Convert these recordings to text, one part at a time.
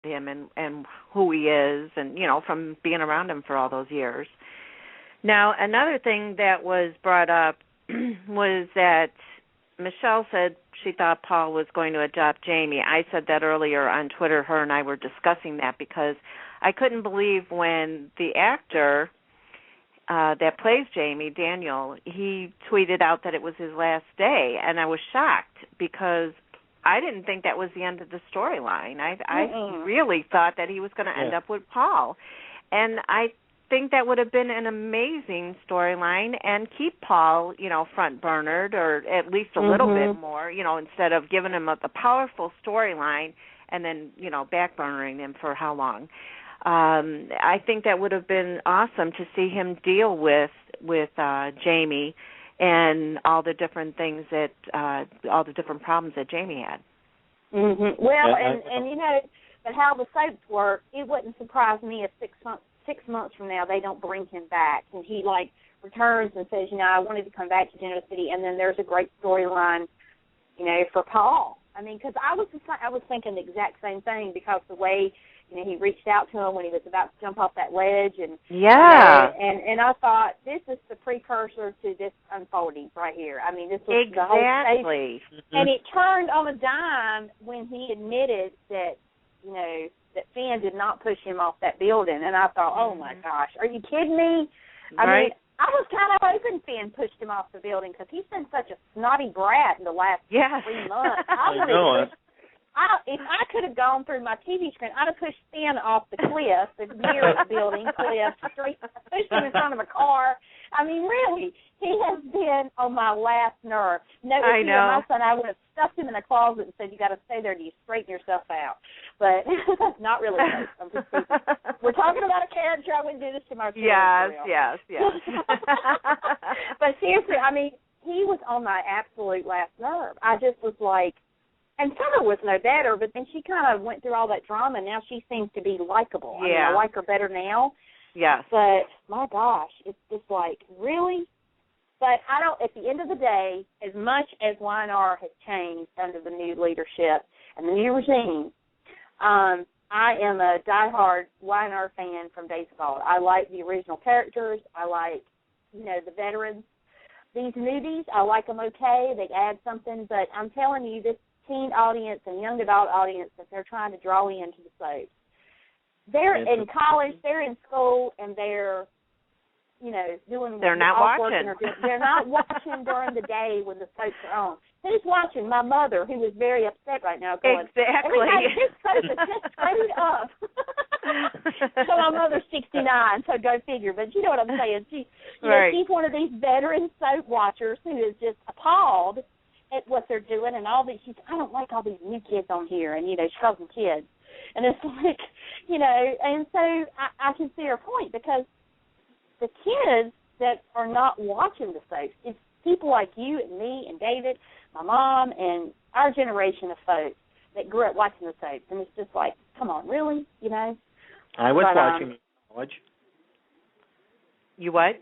him and who he is, and, from being around him for all those years. Now, another thing that was brought up was that Michelle said she thought Paul was going to adopt Jamie. I said that earlier on Twitter. Her and I were discussing that because I couldn't believe when the actor that plays Jamie, Daniel, he tweeted out that it was his last day, and I was shocked because I didn't think that was the end of the storyline. I really thought that he was going to end up with Paul, and I think that would have been an amazing storyline and keep Paul, front burnered or at least a little bit more, instead of giving him a powerful storyline and then, back burnering him for how long. I think that would have been awesome to see him deal with Jamie and all the different things that, all the different problems that Jamie had. Well, and but how the soaps work, it wouldn't surprise me if 6 months from now they don't bring him back and he returns and says, I wanted to come back to Genoa City, and then there's a great storyline, for Paul. I mean, because I was thinking the exact same thing because the way he reached out to him when he was about to jump off that ledge, and and I thought this is the precursor to this unfolding right here. I mean, this was the whole stage, and it turned on a dime when he admitted that that Finn did not push him off that building, and I thought, oh my gosh, are you kidding me? I mean, I was kind of hoping Finn pushed him off the building because he's been such a snotty brat in the last 3 months. If I could have gone through my TV screen, I'd have pushed Finn off the cliff, the nearest building, cliff, street, pushed him in front of a car. I mean, really, he has been on my last nerve. No, if he were my son, I would have stuffed him in a closet and said, you got to stay there till you straighten yourself out. But not really. I'm just we're talking about a character. I wouldn't do this to my children. Yes. But seriously, I mean, he was on my absolute last nerve. I just was like, and Summer was no better, but then she kind of went through all that drama, and now she seems to be likable. I mean, I like her better now. Yes. But, my gosh, it's just like, really? But at the end of the day, as much as YNR has changed under the new leadership and the new regime, I am a diehard YNR fan from days of old. I like the original characters. I like, the veterans. These newbies, I like them okay. They add something, but I'm telling you, this teen audience and young adult audience that they're trying to draw into the soaps. They're in college, they're in school, and they're, doing. They're not watching. They're not watching during the day when the soaps are on. Who's watching? My mother, who is very upset right now. Going, exactly. This soap is just screwed up. So my mother's 69, so go figure. But you know what I'm saying? She's one of these veteran soap watchers who is just appalled at what they're doing and all these. I don't like all these new kids on here, and she calls them kids, and it's like, and so I can see her point because the kids that are not watching the soaps, it's people like you and me and David, my mom, and our generation of folks that grew up watching the soaps, and it's just like, come on, really, I was watching in college. You what?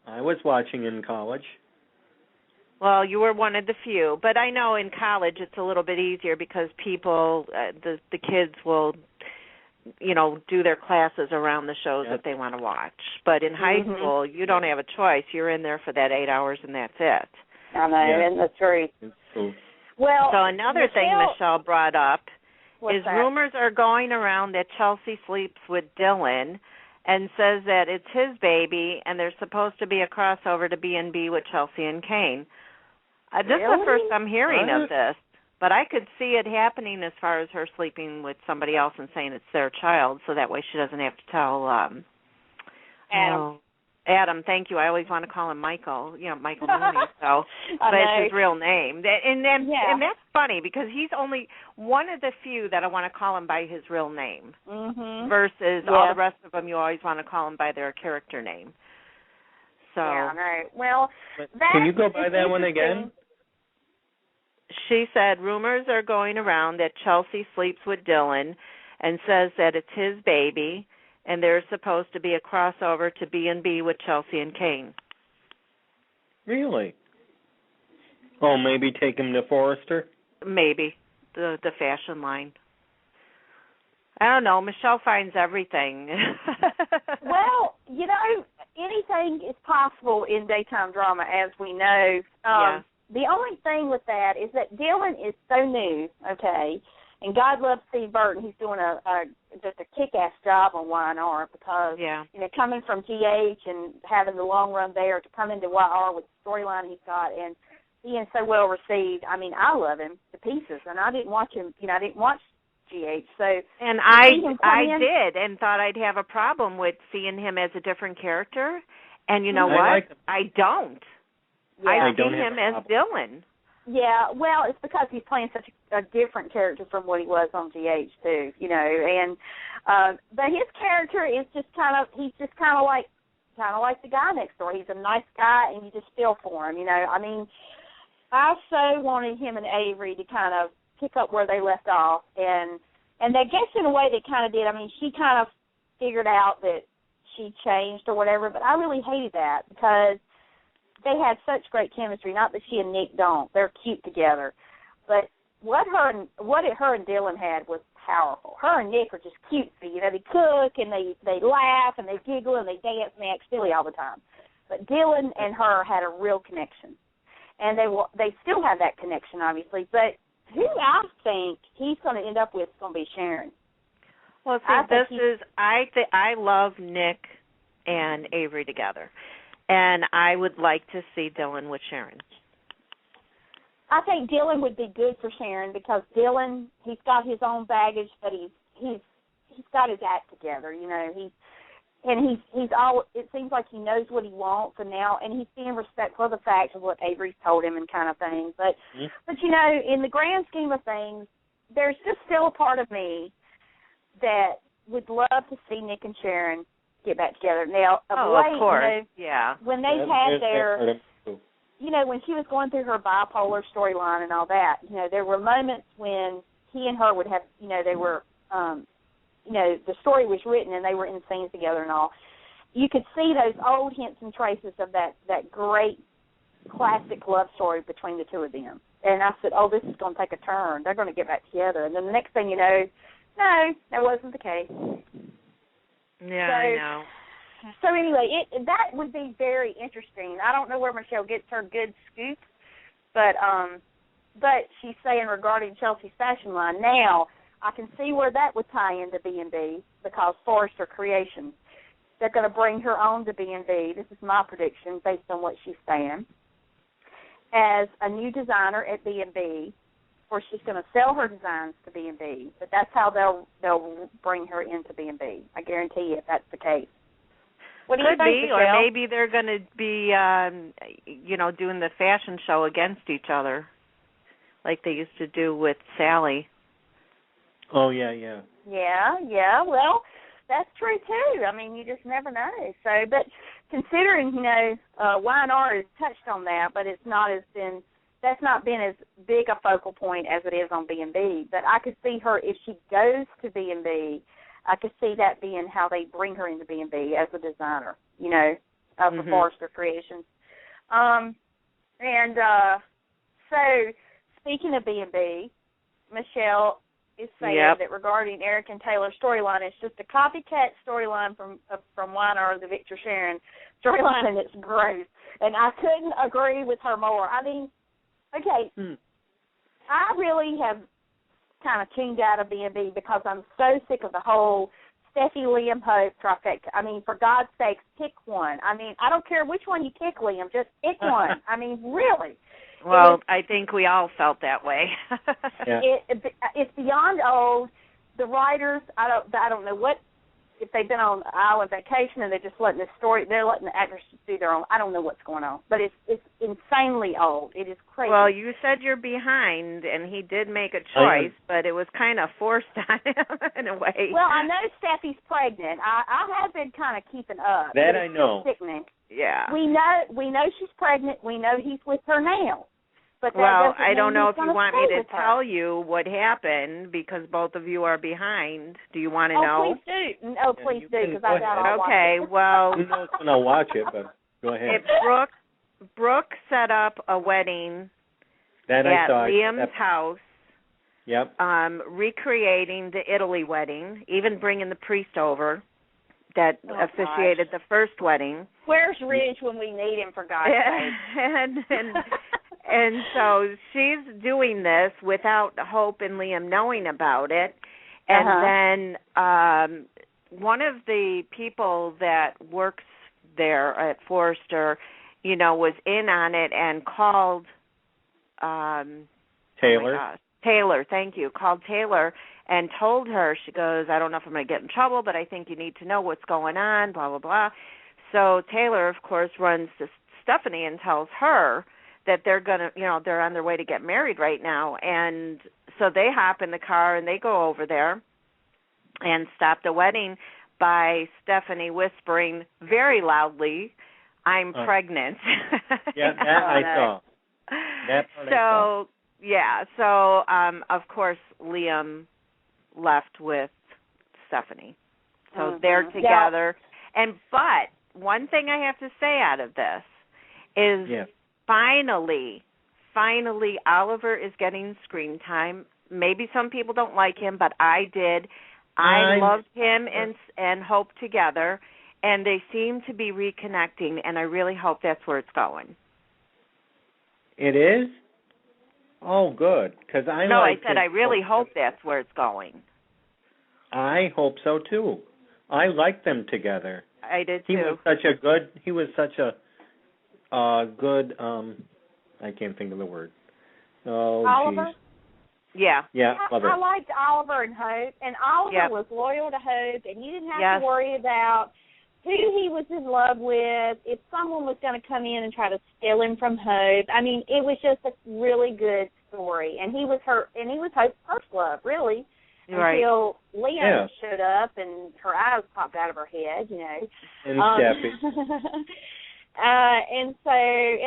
I was watching in college. Well, you were one of the few, but I know in college it's a little bit easier because people, the kids will, do their classes around the shows that they want to watch. But in high school, you don't have a choice. You're in there for that 8 hours, and that's it. I know, and that's true. Cool. Well, so another thing Michelle brought up is that? Rumors are going around that Chelsea sleeps with Dylan and says that it's his baby, and there's supposed to be a crossover to B&B with Chelsea and Kane. This is the first I'm hearing of this, but I could see it happening as far as her sleeping with somebody else and saying it's their child, so that way she doesn't have to tell Adam. Adam, thank you. I always want to call him Michael. Michael Mooney. So, but it's his real name. And that's funny because he's only one of the few that I want to call him by his real name, versus all the rest of them you always want to call him by their character name. So, well, can you go by that one again? She said rumors are going around that Chelsea sleeps with Dylan and says that it's his baby, and there's supposed to be a crossover to B&B with Chelsea and Kane. Really? Oh, maybe take him to Forrester? Maybe, the fashion line. I don't know. Michelle finds everything. Well, anything is possible in daytime drama, as we know. The only thing with that is that Dylan is so new, okay, and God loves Steve Burton. He's doing just a kick-ass job on Y&R because, coming from GH and having the long run there to come into YR with the storyline he's got and being so well received. I mean, I love him to pieces, and I didn't watch him. I didn't watch GH. So, and I did, and thought I'd have a problem with seeing him as a different character. And you know what? I don't. Yeah. I see him as Dylan. Yeah, well, it's because he's playing such a different character from what he was on GH too, and but his character is just kind of like the guy next door. He's a nice guy, and you just feel for him, I mean, I so wanted him and Avery to kind of pick up where they left off, and I guess in a way they kind of did. I mean, she kind of figured out that she changed or whatever, but I really hated that because they had such great chemistry. Not that she and Nick don't; they're cute together. But what her and Dylan had was powerful. Her and Nick are just cutesy. They cook and they laugh and they giggle and they dance and they act silly all the time. But Dylan and her had a real connection, and they still have that connection, obviously. But who I think he's going to end up with is going to be Sharon. Well, see, I love Nick and Avery together. And I would like to see Dylan with Sharon. I think Dylan would be good for Sharon because Dylan, he's got his own baggage, but he's got his act together. It seems like he knows what he wants, and he's being respectful of the fact of what Avery's told him and kind of thing. But in the grand scheme of things, there's just still a part of me that would love to see Nick and Sharon get back together. Now, of course, when they had their, when she was going through her bipolar storyline and all that, there were moments when he and her would have, they were, the story was written and they were in scenes together and all. You could see those old hints and traces of that great classic love story between the two of them. And I said, this is going to take a turn. They're going to get back together. And then the next thing you know, no, that wasn't the case. Yeah, I know. So anyway, that would be very interesting. I don't know where Michelle gets her good scoop, but she's saying regarding Chelsea's fashion line. Now, I can see where that would tie into B&B because Forrester Creations. They're going to bring her on to B&B. This is my prediction based on what she's saying. As a new designer at B&B, where she's going to sell her designs to B&B, but that's how they'll bring her into B&B. I guarantee you if that's the case. What do you think, Michelle? Or maybe they're going to be, doing the fashion show against each other, like they used to do with Sally. Oh, yeah. Yeah, well, that's true, too. I mean, you just never know. So, but considering, Y&R has touched on that, but that's not been as big a focal point as it is on B&B. But I could see her, if she goes to B&B, I could see that being how they bring her into B&B as a designer, for Forrester Creations. So speaking of B&B, Michelle is saying that regarding Eric and Taylor's storyline, it's just a copycat storyline from Y&R, the Victor Sharon storyline, and it's gross. And I couldn't agree with her more. I mean, okay, I really have kind of tuned out of B&B because I'm so sick of the whole Steffi, Liam, Hope trifecta. I mean, for God's sakes, pick one. I mean, I don't care which one you pick, Liam, just pick one. I mean, really. Well, I think we all felt that way. It's beyond old. The writers, I don't know what, if they've been on island vacation and they're just letting they're letting the actors do their own. I don't know what's going on, but it's insanely old. It is crazy. Well, you said you're behind, and he did make a choice, but it was kind of forced on him in a way. Well, I know Steffi's pregnant. I have been kind of keeping up. That I know. Sickening. Yeah. We know she's pregnant. We know he's with her now. But I don't know if you want me to tell you what happened because both of you are behind. Do you want to know? Please do. Oh, please do, because I got all Okay, well. Who knows when I'll watch it, but go ahead. Brooke set up a wedding at Liam's house Yep. Recreating the Italy wedding, even bringing the priest over that officiated the first wedding. Where's Ridge when we need him, for God's sake? And so she's doing this without Hope and Liam knowing about it. And then one of the people that works there at Forrester, was in on it and called Taylor. Taylor, thank you. Called Taylor and told her, she goes, I don't know if I'm going to get in trouble, but I think you need to know what's going on, blah, blah, blah. So Taylor, of course, runs to Stephanie and tells her that they're going to, they're on their way to get married right now. And so they hop in the car and they go over there and stop the wedding by Stephanie whispering very loudly, I'm pregnant. Yeah, that I saw. That part I saw. Yeah, so of course Liam left with Stephanie. So they're together. But one thing I have to say out of this is finally Oliver is getting screen time. Maybe some people don't like him, but I did. I loved him and Hope together, and they seem to be reconnecting, and I really hope that's where it's going. It is? Oh, good. Because I said I really hope that's where it's going. I hope so too. I like them together. I did too. He was such a good. I can't think of the word. Oh, Oliver. Geez. Yeah. Yeah. I liked Oliver and Hope, and Oliver was loyal to Hope, and you didn't have to worry about who he was in love with, if someone was going to come in and try to steal him from Hope. I mean, it was just a really good story, and he was Hope's first love, really, until Liam showed up and her eyes popped out of her head, And Steffi. And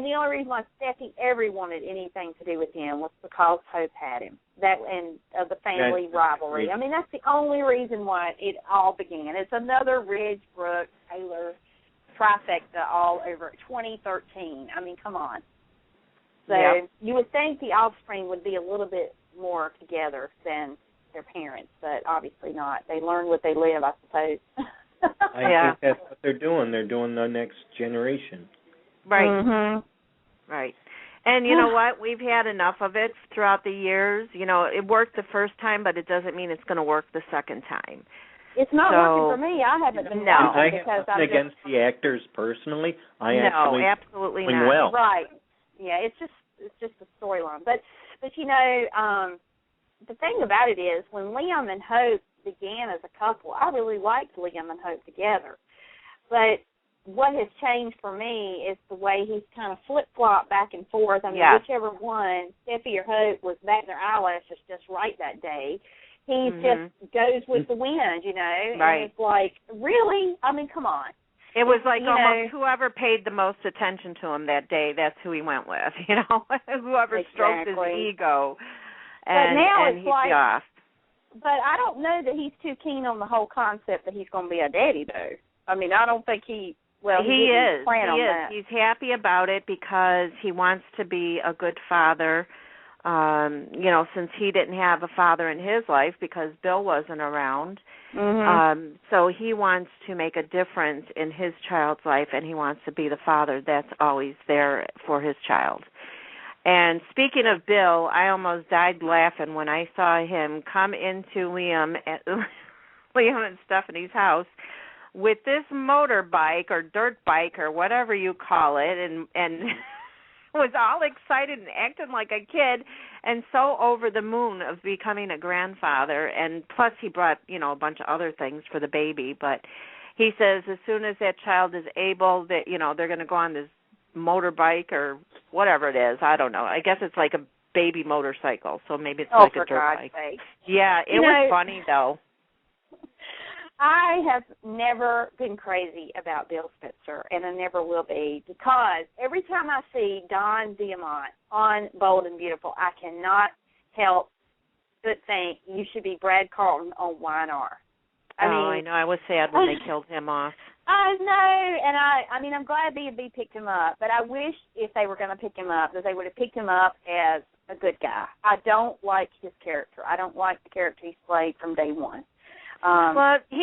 the only reason why Steffi ever wanted anything to do with him was because Hope had him. The family rivalry. I mean, that's the only reason why it all began. It's another Ridge, Brooke, Taylor trifecta all over 2013. I mean, come on. So you would think the offspring would be a little bit more together than their parents, but obviously not. They learn what they live, I suppose. I think that's what they're doing. They're doing the next generation. Right. Mm-hmm. Right. And you know what? We've had enough of it throughout the years. It worked the first time, but it doesn't mean it's going to work the second time. It's not working for me. I haven't been watching because I'm against the actors personally. Absolutely not. Well. Right. Yeah, it's just a storyline. But the thing about it is, when Liam and Hope began as a couple, I really liked Liam and Hope together. But what has changed for me is the way he's kind of flip-flopped back and forth. I mean, whichever one, Steffi or Hope, was batting their eyelashes just right that day, he just goes with the wind, Right. And it's like, really? I mean, come on. It was like almost whoever paid the most attention to him that day, that's who he went with, whoever stroked his ego. And, but now and it's he's like, off. But I don't know that he's too keen on the whole concept that he's going to be a daddy, though. I mean, I don't think he is. Plan on that. He's happy about it because he wants to be a good father, since he didn't have a father in his life because Bill wasn't around. Mm-hmm. So he wants to make a difference in his child's life, and he wants to be the father that's always there for his child. And speaking of Bill, I almost died laughing when I saw him come into Liam and Stephanie's house with this motorbike or dirt bike or whatever you call it, and was all excited and acting like a kid and so over the moon of becoming a grandfather. And plus he brought, a bunch of other things for the baby. But he says as soon as that child is able, that they're going to go on this motorbike or whatever it is. I don't know. I guess it's like a baby motorcycle, so maybe it's like a dirt bike. Sake. Yeah, it was funny though. I have never been crazy about Bill Spitzer, and I never will be, because every time I see Don Diamont on Bold and Beautiful, I cannot help but think you should be Brad Carlton on Y&R. I know. I was sad when they killed him off. I know, and I mean, I'm glad B&B picked him up, but I wish if they were going to pick him up that they would have picked him up as a good guy. I don't like his character. I don't like the character he's played from day one. Well, he